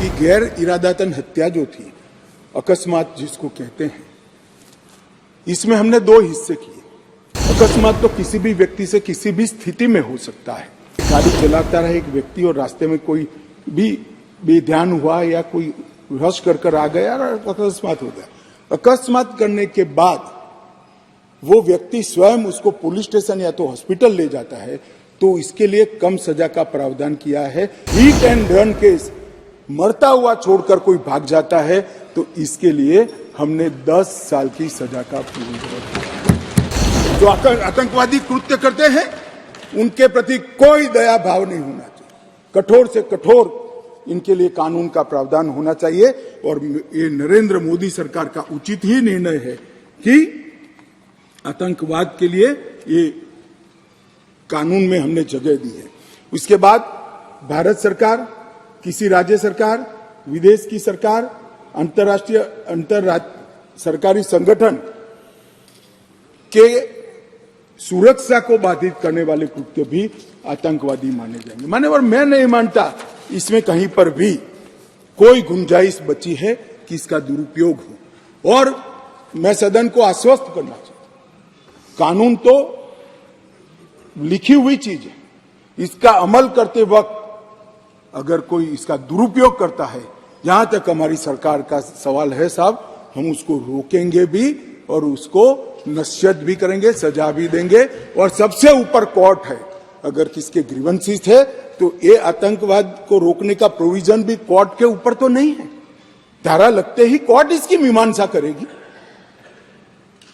कि गैर इरादतन हत्या जो थी, अकस्मात जिसको कहते हैं, इसमें हमने दो हिस्से किए। अकस्मात तो किसी भी व्यक्ति से किसी भी स्थिति में हो सकता है। गाड़ी चलाता रहे एक व्यक्ति और रास्ते में कोई भी बेध्यान हुआ या कोई रश कर आ गया और अकस्मात हो गया। अकस्मात करने के बाद वो व्यक्ति स्वयं उसको पुलिस स्टेशन या तो हॉस्पिटल ले जाता है, तो इसके लिए कम सजा का प्रावधान किया है। हिट एंड रन केस, मरता हुआ छोड़कर कोई भाग जाता है, तो इसके लिए हमने 10 साल की सजा का प्रावधान किया। जो आतंकवादी कृत्य करते हैं उनके प्रति कोई दया भाव नहीं होना चाहिए। कठोर से कठोर इनके लिए कानून का प्रावधान होना चाहिए। और ये नरेंद्र मोदी सरकार का उचित ही निर्णय है कि आतंकवाद के लिए ये कानून में हमने जगह दी है। उसके बाद भारत सरकार, किसी राज्य सरकार, विदेश की सरकार, अंतर्राष्ट्रीय सरकारी संगठन के सुरक्षा को बाधित करने वाले कृत्य भी आतंकवादी माने जाएंगे। मान्यवर, मैं नहीं मानता इसमें कहीं पर भी कोई गुंजाइश बची है कि इसका दुरुपयोग हो। और मैं सदन को आश्वस्त करना चाहता हूं, कानून तो लिखी हुई चीज है, इसका अमल करते वक्त अगर कोई इसका दुरुपयोग करता है, जहां तक हमारी सरकार का सवाल है साहब, हम उसको रोकेंगे भी और उसको नश्यत भी करेंगे, सजा भी देंगे। और सबसे ऊपर कोर्ट है। अगर किसके ग्रीवेंसेस है तो ये आतंकवाद को रोकने का प्रोविजन भी कोर्ट के ऊपर तो नहीं है। धारा लगते ही कोर्ट इसकी मीमांसा करेगी,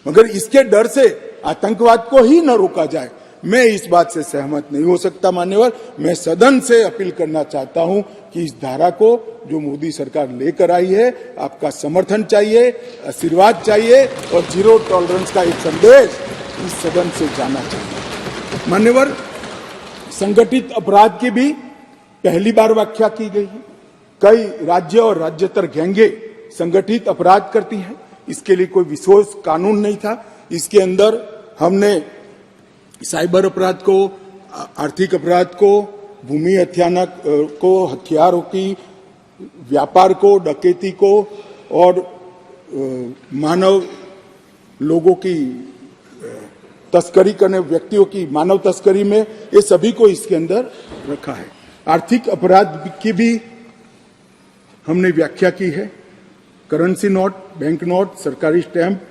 मगर इसके डर से आतंकवाद को ही न रोका जाए, मैं इस बात से सहमत नहीं हो सकता। मान्यवर, मैं सदन से अपील करना चाहता हूं कि इस धारा को जो मोदी सरकार लेकर आई है, आपका समर्थन चाहिए, आशीर्वाद चाहिए और जीरो टॉलरेंस का एक संदेश इस सदन से जाना चाहिए। मान्यवर, संगठित अपराध की भी पहली बार व्याख्या की गई है। कई राज्य और राज्यतर गैंगे संगठित अपराध करती हैं, इसके लिए कोई विशेष कानून नहीं था। इसके अंदर हमने साइबर अपराध को, आर्थिक अपराध को, भूमि हत्याना को, हथियारों की व्यापार को, डकैती को और मानव लोगों की तस्करी करने व्यक्तियों की मानव तस्करी में, ये सभी को इसके अंदर रखा है। आर्थिक अपराध की भी हमने व्याख्या की है। करेंसी नोट, बैंक नोट, सरकारी स्टैंप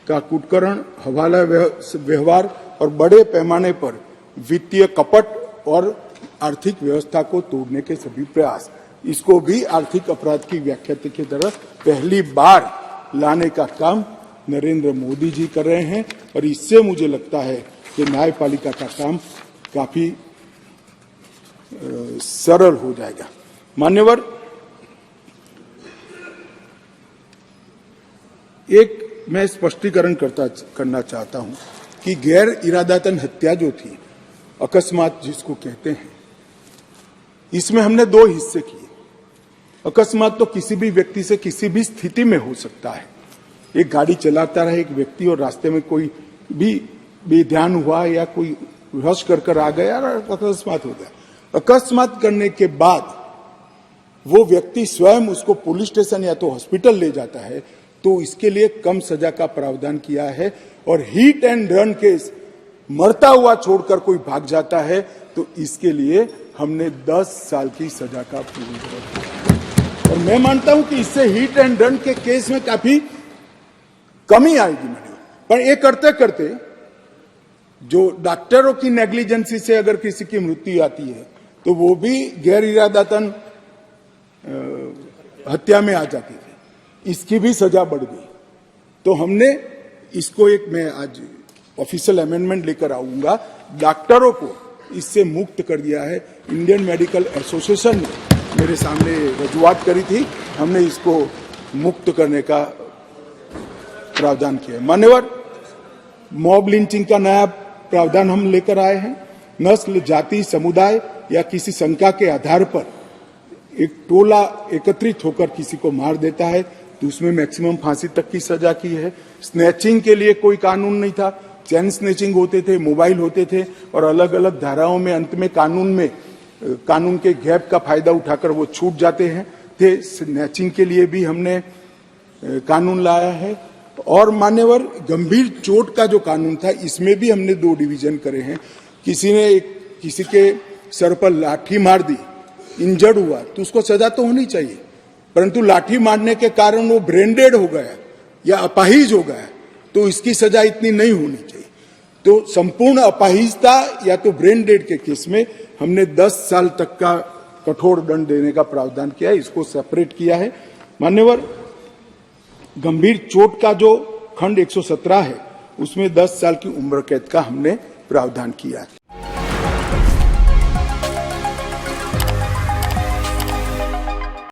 का कुटकरण, हवाला व्यवहार और बड़े पैमाने पर वित्तीय कपट और आर्थिक व्यवस्था को तोड़ने के सभी प्रयास, इसको भी आर्थिक अपराध की व्याख्या की तरह पहली बार लाने का काम नरेंद्र मोदी जी कर रहे हैं। और इससे मुझे लगता है कि न्यायपालिका का काम काफी सरल हो जाएगा। मान्यवर, एक मैं स्पष्टीकरण करना चाहता हूं कि गैर इरादतन हत्या जो थी, अकस्मात जिसको कहते हैं, इसमें हमने दो हिस्से किए। अकस्मात तो किसी भी व्यक्ति से किसी भी स्थिति में हो सकता है। एक गाड़ी चलाता रहे एक व्यक्ति और रास्ते में कोई भी बेध्यान हुआ या कोई रश कर आ गया और अकस्मात हो गया। अकस्मात करने के बाद वो व्यक्ति स्वयं उसको पुलिस स्टेशन या तो हॉस्पिटल ले जाता है, तो इसके लिए कम सजा का प्रावधान किया है। और हिट एंड रन केस, मरता हुआ छोड़कर कोई भाग जाता है, तो इसके लिए हमने 10 साल की सजा का प्रावधान किया। और मैं मानता हूं कि इससे हिट एंड रन के केस में काफी कमी आएगी। पर ये करते करते जो डॉक्टरों की नेग्लिजेंसी से अगर किसी की मृत्यु आती है, तो वो भी गैर इरादतन हत्या में आ जाती थी, इसकी भी सजा बढ़ गई। तो हमने इसको मैं आज ऑफिशियल अमेंडमेंट लेकर आऊंगा, डॉक्टरों को इससे मुक्त कर दिया है। इंडियन मेडिकल एसोसिएशन ने मेरे सामने रजूआत करी थी, हमने इसको मुक्त करने का प्रावधान किया। मान्यवर, मॉब लिंचिंग का नया प्रावधान हम लेकर आए हैं। नस्ल, जाति, समुदाय या किसी शंका के आधार पर एक टोला एकत्रित होकर किसी को मार देता है, तो उसमें मैक्सिमम फांसी तक की सजा की है। स्नैचिंग के लिए कोई कानून नहीं था, चैन स्नैचिंग होते थे, मोबाइल होते थे और अलग अलग धाराओं में अंत में कानून के गैप का फायदा उठाकर वो छूट जाते हैं। थे, स्नैचिंग के लिए भी हमने कानून लाया है। और मान्यवर गंभीर चोट का जो कानून था, इसमें भी हमने 2 डिवीजन करे हैं। किसी के सर पर लाठी मार दी, इंजर्ड हुआ, तो उसको सजा तो होनी चाहिए, परंतु लाठी मारने के कारण वो ब्रेन डेड हो गया या अपाहिज हो गया, तो इसकी सजा इतनी नहीं होनी चाहिए। तो संपूर्ण अपाहिजता या तो ब्रेन डेड के केस में हमने 10 साल तक का कठोर दंड देने का प्रावधान किया है, इसको सेपरेट किया है। मान्यवर, गंभीर चोट का जो खंड 117 है, उसमें 10 साल की उम्र कैद का हमने प्रावधान किया है।